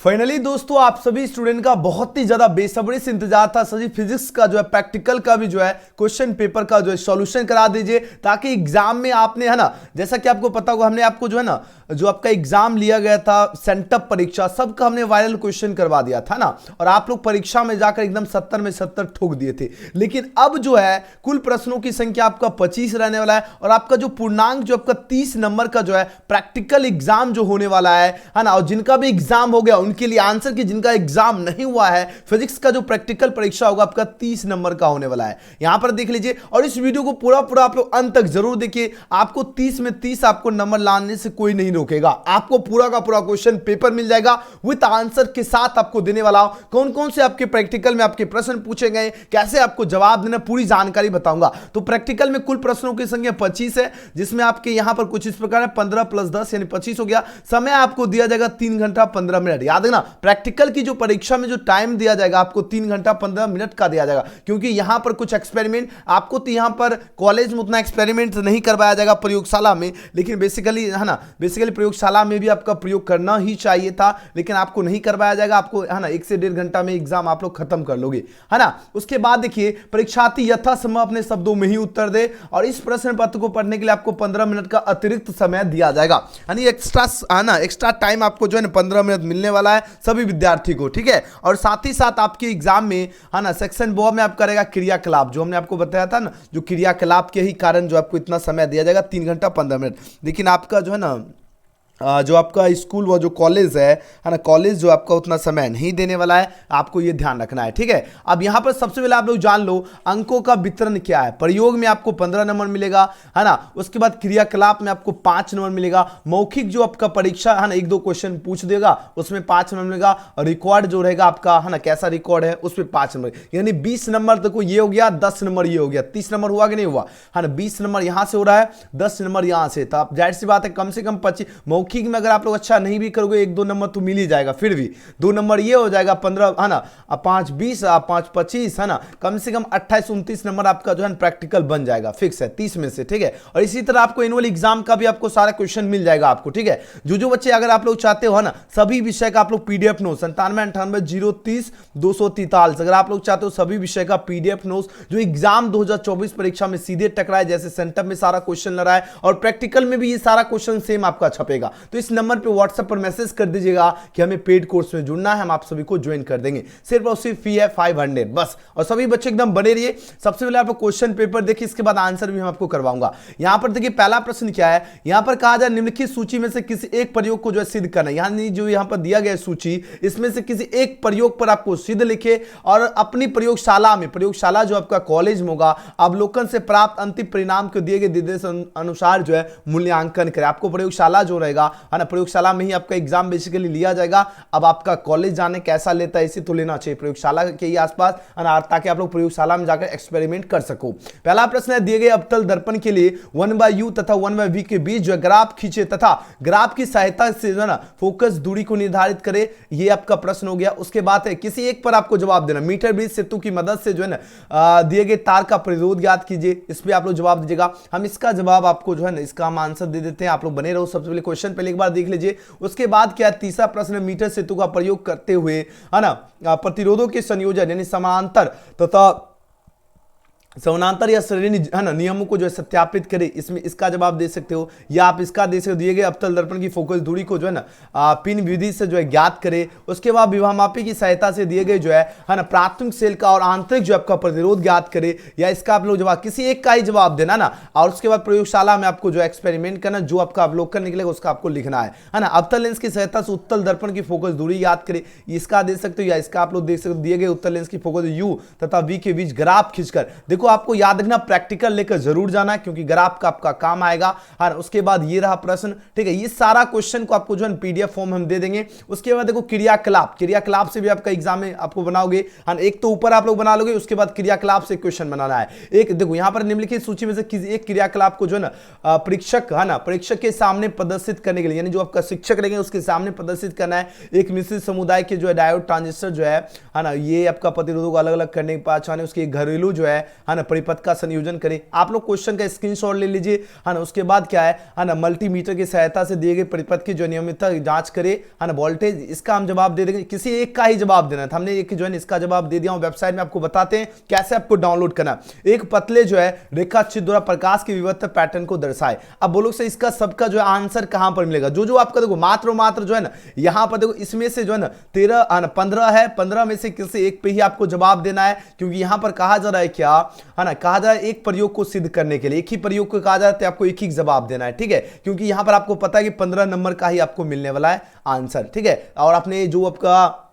Finally दोस्तों आप सभी स्टूडेंट का बहुत ही ज्यादा बेसब्री से इंतजार था। सभी फिजिक्स का जो है प्रैक्टिकल का भी जो है क्वेश्चन पेपर का जो है सॉल्यूशन करा दीजिए ताकि एग्जाम में आपने है ना, जैसा कि आपको पता होगा हमने आपको जो है ना जो आपका एग्जाम लिया गया था सेंटअप परीक्षा सबका हमने वायरल क्वेश्चन करवा दिया था ना, और आप लोग परीक्षा में जाकर एकदम 70 में 70 ठोक दिए थे। लेकिन अब जो है कुल प्रश्नों की संख्या आपका 25 रहने वाला है और आपका जो पूर्णांक जो आपका 30 नंबर का जो है प्रैक्टिकल एग्जाम जो होने वाला है ना, और जिनका भी एग्जाम हो गया उनके लिए आंसर की, जिनका एग्जाम नहीं हुआ है फिजिक्स का जो प्रैक्टिकल परीक्षा होगा आपका 30 नंबर का होने वाला है। यहां पर देख लीजिए और इस वीडियो को पूरा पूरा आप लोग अंत तक जरूर देखिए। आपको 30 में 30 आपको नंबर लाने से कोई नहीं रोकेगा। आपको पूरा का पूरा क्वेश्चन पेपर मिल जाएगा विद आंसर के साथ आपको देने वाला हूं। कौन कौन से आपके प्रैक्टिकल में आपके प्रश्न पूछे गए, कैसे आपको जवाब देना, पूरी जानकारी बताऊंगा। तो प्रैक्टिकल में कुल प्रश्नों की संख्या 25 है, जिसमें आपके यहां पर कुछ इस प्रकार है 15 + 10 यानी 25 हो गया। समय आपको दिया जाएगा 3 घंटा 15 मिनट। याद है ना, प्रैक्टिकल की जो परीक्षा में जो टाइम दिया जाएगा आपको 3 घंटा 15 मिनट का दिया जाएगा, क्योंकि यहां पर कुछ एक्सपेरिमेंट आपको तो यहां पर कॉलेज में उतना एक्सपेरिमेंट नहीं करवाया जाएगा प्रयोगशाला में, लेकिन बेसिकली है ना, बेसिकली प्रयोगशाला में भी आपका प्रयोग करना ही चाहिए था, लेकिन आपको नहीं करवाया जाएगा। आपको है ना 1 से 1.5 घंटा में एग्जाम आप लोग खत्म कर लोगे, है ना। उसके बाद देखिए परीक्षार्थी यथासंभव अपने शब्दों में ही उत्तर दे, और इस प्रश्न पत्र को पढ़ने के लिए आपको 15 मिनट का अतिरिक्त समय दिया जाएगा, यानी एक्स्ट्रा है ना, एक्स्ट्रा टाइम आपको जो है ना 15 मिनट मिलने वाला है सभी विद्यार्थी को, ठीक है। और साथ ही साथ आपके एग्जाम में है ना सेक्शन ब में आप करेगा क्रियाकलाप, जो हमने आपको बताया था ना, जो क्रियाकलाप के ही कारण जो आपको इतना समय दिया जाएगा 3 घंटा 15 मिनट। लेकिन आपका जो है ना जो आपका स्कूल व जो कॉलेज है ना, कॉलेज जो आपका उतना समय नहीं देने वाला है, आपको ये ध्यान रखना है, ठीक है। अब यहाँ पर सबसे पहले आप लोग जान लो अंकों का वितरण क्या है। प्रयोग में आपको 15 नंबर मिलेगा, है ना। उसके बाद क्रियाकलाप में आपको 5 नंबर मिलेगा। मौखिक जो आपका परीक्षा है ना 1-2 क्वेश्चन पूछ देगा, उसमें 5 नंबर मिलेगा। और रिकॉर्ड जो रहेगा आपका है ना, कैसा रिकॉर्ड है उसमें 5 नंबर, यानी 20 नंबर तक ये हो गया, 10 नंबर ये हो गया, 30 नंबर हुआ कि नहीं हुआ, है ना। 20 नंबर यहाँ से हो रहा है, 10 नंबर यहाँ से, तो आप जाहिर सी बात है कम से कम 25। मौखिक में अगर आप लोग अच्छा नहीं भी करोगे 1-2 नंबर तो मिल ही जाएगा, फिर भी 2 नंबर ये हो जाएगा 15, है ना। 5 20 5 25, है ना, कम से कम 28-29 नंबर आपका जो है प्रैक्टिकल बन जाएगा, फिक्स है 30 में से, ठीक है। और इसी तरह आपको एनुअल एग्जाम का भी आपको सारा क्वेश्चन मिल जाएगा आपको, ठीक है। जो बच्चे अगर आप लोग चाहते हो है ना सभी विषय का आप लोग पीडीएफ नोट 9798 030 243, अगर आप लोग चाहते हो सभी विषय का पीडीएफ नोट्स जो एग्जाम 2024 परीक्षा में सीधे टकराए, जैसे सेंटर में सारा क्वेश्चन लग रहा है और प्रैक्टिकल में भी ये सारा क्वेश्चन सेम आपका छपेगा, तो इस नंबर पे व्हाट्सएप पर मैसेज कर दीजिएगा कि हमें पेड कोर्स में जुड़ना है, हम आप सभी को ज्वाइन कर देंगे। सिर्फ और सिर्फ फी है 500 बस। और सभी बच्चे एकदम बने रहिए। सबसे पहले आपको क्वेश्चन पेपर देखिए, इसके बाद आंसर भी हम आपको करवाऊंगा। यहां पर देखिए पहला प्रश्न क्या है, यहां पर कहा जाए निम्नलिखित सूची में से किसी एक प्रयोग को जो है सिद्ध करना है, यानी जो यहां पर दिया गया सूची इसमें से किसी एक प्रयोग पर आपको सिद्ध लिखे और अपनी प्रयोगशाला में, प्रयोगशाला जो आपका कॉलेज में होगा, अवलोकन से प्राप्त अंतिम परिणाम को दिए गए निर्देश अनुसार जो है मूल्यांकन करें। आपको प्रयोगशाला जो रहेगा है ना, प्रयोगशाला में ही आपका एग्जाम बेसिकली लिया जाएगा। अब आपका कॉलेज जाने कैसा लेता है इसे तो लेना चाहिए प्रयोगशाला के ही आसपास, ताकि आप लोग प्रयोगशाला में जाकर एक्सपेरिमेंट कर सको। पहला प्रश्न है, दिए गए अवतल दर्पण के लिए 1/u तथा 1/v के बीच जो ग्राफ खींचे तथा ग्राफ की सहायता से जो है ना फोकस दूरी को निर्धारित करे। ये आपका प्रश्न हो गया। उसके बाद है किसी एक पर आपको जवाब देना। मीटर ब्रिज सेतु की मदद से जो है ना दिए गए तार का प्रतिरोध ज्ञात कीजिए, इस पर आप लोग जवाब दीजिएगा। हम इसका जवाब आपको जो है ना इसका हम आंसर दे देते हैं, आप लोग बने रहो। सबसे पहले क्वेश्चन पहले एक बार देख लीजिए। उसके बाद क्या, तीसरा प्रश्न, मीटर सेतु का प्रयोग करते हुए है ना प्रतिरोधों के संयोजन यानी समांतर तथा समानांतर या श्रेणी है ना नियमों को जो है सत्यापित करे, इसमें इसका जवाब दे सकते हो, या आप इसका दे सकते हो दिए गए अवतल दर्पण की फोकस दूरी को जो है ना पिन विधि से जो है ज्ञात करे। उसके बाद विभामापी की सहायता से दिए गए जो है ना प्राथमिक सेल का और आंतरिक जो आपका प्रतिरोध ज्ञात करे, या इसका आप लोग जवाब किसी एक का ही जवाब देना ना। और उसके बाद प्रयोगशाला में आपको जो एक्सपेरिमेंट करना, जो आपका अवलोकन निकलेगा उसका आपको लिखना है ना। अवतल लेंस की सहायता से उत्तल दर्पण की फोकस दूरी याद करे, इसका दे सकते हो, या इसका आप लोग देख सकते हो दिए गए उत्तल लेंस की फोकस यू तथा वी के बीच ग्राफ खींचकर। देखो आपको याद रखना प्रैक्टिकल लेकर जरूर जाना है, क्योंकि ग्राफ का आपका काम आएगा। और उसके बाद ये रहा प्रश्न, ठीक है। ये सारा क्वेश्चन को आपको जो है पीडीएफ फॉर्म हम दे देंगे। उसके बाद देखो क्रियाकलाप, क्रियाकलाप से भी आपका एग्जाम में आपको बनाओगे, एक तो ऊपर आप लोग बना लोगे, उसके बाद क्रियाकलाप से क्वेश्चन बनाना है। एक देखो यहां पर निम्नलिखित सूची में से किसी एक क्रियाकलाप को जो है ना परीक्षक है ना परीक्षक के सामने प्रदर्शित करने के लिए, यानी जो आपका शिक्षक रहेंगे उसके सामने प्रदर्शित करना है। एक मिश्रित समुदाय के जो है डायोड ट्रांजिस्टर जो है ना, ये आपका प्रतिरोधों को अलग अलग करने के पहचाने, उसके घरेलू जो है है ना परिपथ का संयोजन करें। आप लोग क्वेश्चन का स्क्रीनशॉट ले लीजिए, है ना। उसके बाद क्या है ना मल्टीमीटर की सहायता से दिए गए परिपथ की जो नियमितता जांच करे, है ना वोल्टेज, इसका हम जवाब दे देंगे। किसी एक का ही जवाब देना था, हमने एक जो है इसका जवाब दे दिया हूं। वेबसाइट में आपको बताते हैं कैसे आपको डाउनलोड करना। एक पतले जो है रेखाचित्र द्वारा प्रकाश के विवर्त पैटर्न को दर्शाए। अब बोलो से इसका सबका जो है आंसर कहां पर मिलेगा? जो आपका देखो मात्र जो है ना यहां पर देखो इसमें से जो है ना 15 है, 15 में से किसी एक पे ही आपको जवाब देना है, क्योंकि यहां पर कहा जा रहा है क्या, है ना, कहा जा रहा है एक प्रयोग को सिद्ध करने के लिए एक ही प्रयोग को कहा जा रहा है, आपको एक ही जवाब देना है, ठीक है। क्योंकि यहां पर आपको पता है कि 15 नंबर का ही आपको मिलने वाला है आंसर, ठीक है। और आपने जो आपका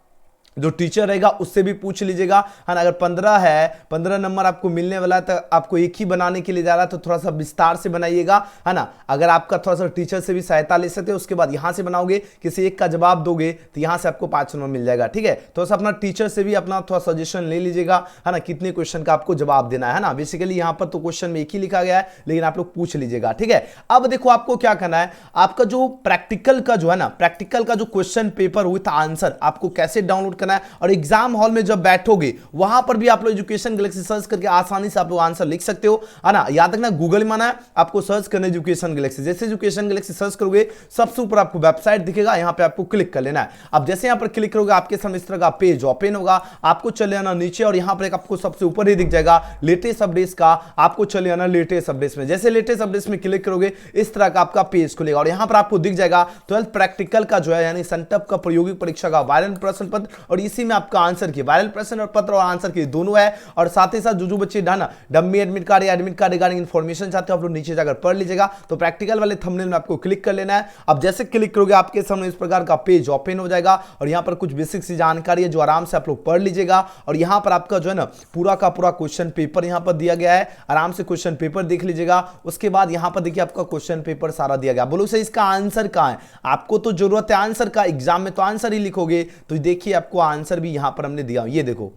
जो टीचर रहेगा उससे भी पूछ लीजिएगा, है ना। अगर 15 है, 15 नंबर आपको मिलने वाला है तो आपको एक ही बनाने के लिए जा रहा है, तो थोड़ा सा विस्तार से बनाइएगा, है ना। अगर आपका थोड़ा सा टीचर से भी सहायता ले सकते हो, उसके बाद यहां से बनाओगे, किसी एक का जवाब दोगे तो यहां से आपको 5 नंबर मिल जाएगा, ठीक है। थोड़ा सा अपना टीचर से भी अपना थोड़ा सजेशन ले लीजिएगा, है ना, कितने क्वेश्चन का आपको जवाब देना है ना। बेसिकली यहां पर तो क्वेश्चन में एक ही लिखा गया है, लेकिन आप लोग पूछ लीजिएगा, ठीक है। अब देखो आपको क्या करना है, आपका जो प्रैक्टिकल का जो है ना, प्रैक्टिकल का जो क्वेश्चन पेपर विद आंसर आपको कैसे डाउनलोड करना है, और एग्जाम हॉल में जब बैठोगे वहां पर भी आप लोग एजुकेशन गैलेक्सी सर्च करके आसानी से आप लोग आंसर लिख सकते हो, है ना। याद रखना गूगल में आना है, आपको सर्च करना एजुकेशन गैलेक्सी। जैसे एजुकेशन गैलेक्सी सर्च करोगे सबसे ऊपर आपको वेबसाइट दिखेगा, यहां पे आपको क्लिक कर लेना है। अब जैसे यहां पर क्लिक करोगे आपके सामने इस तरह का पेज ओपन होगा, आपको चले आना नीचे और यहां पर एक आपको सबसे ऊपर ही दिख जाएगा लेटेस्ट अपडेट्स का, आपको चले आना लेटेस्ट अपडेट्स में। जैसे लेटेस्ट अपडेट्स में क्लिक करोगे इस तरह का आपका पेज खुलेगा और यहां पर आपको दिख जाएगा 12th प्रैक्टिकल का जो है यानी सेंटअप का प्रायोगिक परीक्षा का वायरल प्रश्न पत्र, और इसी में आपका आंसर की वायरल प्रश्न और पत्र और आंसर की दोनों है। और साथ ही साथ जो बच्चे डाना डम्मी एडमिट कार्ड या एडमिट कार्ड रिगार्डिंग इंफॉर्मेशन चाहते हो आप लोग नीचे जाकर पढ़ लीजिएगा। तो प्रैक्टिकल वाले थंबनेल में आपको क्लिक कर लेना है। अब जैसे क्लिक करोगे आपके सामने इस प्रकार का पेज ओपन हो जाएगा और यहां पर कुछ बेसिक सी जानकारी है जो आराम से आप लोग पढ़ लीजिएगा। और यहां पर आपका जो है ना पूरा का पूरा क्वेश्चन पेपर यहां पर दिया गया है, आराम से क्वेश्चन पेपर देख लीजिएगा। उसके बाद यहां पर देखिए आपका क्वेश्चन पेपर सारा दिया गया। बोलो सही इसका आंसर कहां है? आपको तो जरूरत है आंसर का, एग्जाम में तो आंसर ही लिखोगे, तो देखिए आपको आंसर भी यहां पर हमने दिया, ये देखो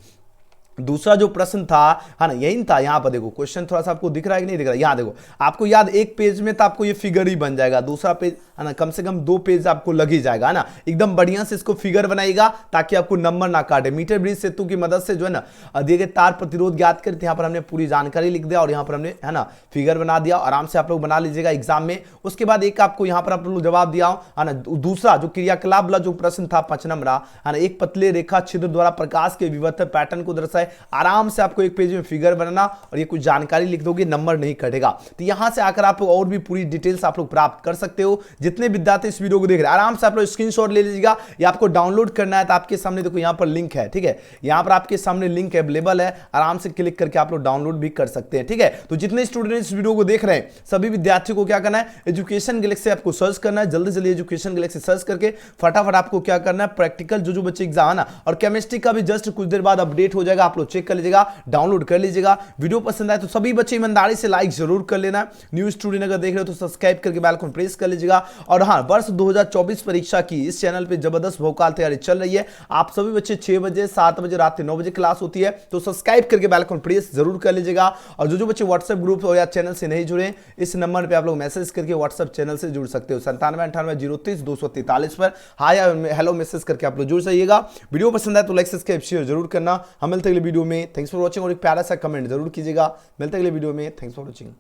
दूसरा जो प्रश्न था, है ना, यही था। यहां पर देखो क्वेश्चन थोड़ा सा आपको दिख रहा है कि नहीं दिख रहा है, यहां देखो आपको याद एक पेज में तो आपको ये फिगर ही बन जाएगा, दूसरा पेज है ना कम से कम 2 पेज आपको लग ही जाएगा, है ना। एकदम बढ़िया से इसको फिगर बनाएगा ताकि आपको नंबर ना काटे। मीटर ब्रिज सेतु की मदद से जो है ना दिए गए तार प्रतिरोध ज्ञात करते, यहाँ पर हमने पूरी जानकारी लिख दिया और यहाँ पर हमने है ना फिगर बना दिया, आराम से आप लोग बना लीजिएगा एग्जाम में। उसके बाद एक आपको यहाँ पर आप लोग जवाब दिया है ना, दूसरा जो क्रियाकलाप वाला जो प्रश्न था 5 नंबर है ना, एक पतले रेखा छिद्र द्वारा प्रकाश के विवर्तन पैटर्न को दर्शाए। आराम से आपको एक पेज में फिगर बनाना और ये कुछ जानकारी लिख दोगे, नंबर नहीं कटेगा। तो यहां से आकर आप और भी पूरी डिटेल्स आप लोग प्राप्त कर सकते हो। जितने विद्यार्थी इस वीडियो को देख रहे हैं आराम से आप लोग स्क्रीनशॉट ले लीजिएगा, या आपको डाउनलोड करना है तो आपके सामने देखो यहां पर लिंक है, ठीक है। यहां पर आपके सामने लिंक अवेलेबल है, आराम से क्लिक करके आप लोग डाउनलोड भी कर सकते हैं, ठीक है। तो जितने स्टूडेंट इस वीडियो को देख रहे हैं सभी विद्यार्थियों को क्या करना है, एजुकेशन गैलेक्सी आपको सर्च करना है। जल्दी जल्दी एजुकेशन गैलेक्सी सर्च करके फटाफट आपको क्या करना है, प्रैक्टिकल जो बच्चे एग्जाम है ना और केमिस्ट्री का भी जस्ट कुछ देर बाद अपडेट हो जाएगा, आप लोग चेक कर लीजिएगा, डाउनलोड कर लीजिएगा। वीडियो पसंद आए तो सभी बच्चे ईमानदारी से लाइक जरूर कर लेना। न्यू स्टूडेंट अगर देख रहे हो तो सब्सक्राइब करके बेल आइकन प्रेस कर लीजिएगा। और हां, वर्ष 2024 परीक्षा की इस चैनल पे जबरदस्त भौकाल तैयारी चल रही है। आप सभी बच्चे 6 बजे, 7 बजे, रात के 9 बजे क्लास होती है, तो सब्सक्राइब करके बेल आइकन प्रेस जरूर कर लीजिएगा। और जो बच्चे व्हाट्सएप ग्रुप या चैनल से नहीं जुड़े, इस नंबर पर आप लोग मैसेज करके व्हाट्सएप चैनल से जुड़ सकते हो, 9798030243 पर हाय या हेलो मैसेज करके आप लोग जुड़ जाइएगा। वीडियो पसंद आए तो लाइक सब्सक्राइब शेयर जरूर करना। हम मिलते हैं अगले वीडियो में, थैंक्स फॉर वॉचिंग। और एक प्यारा सा कमेंट जरूर कीजिएगा। मिलते हैं अगले वीडियो में, थैंक्स फॉर वॉचिंग।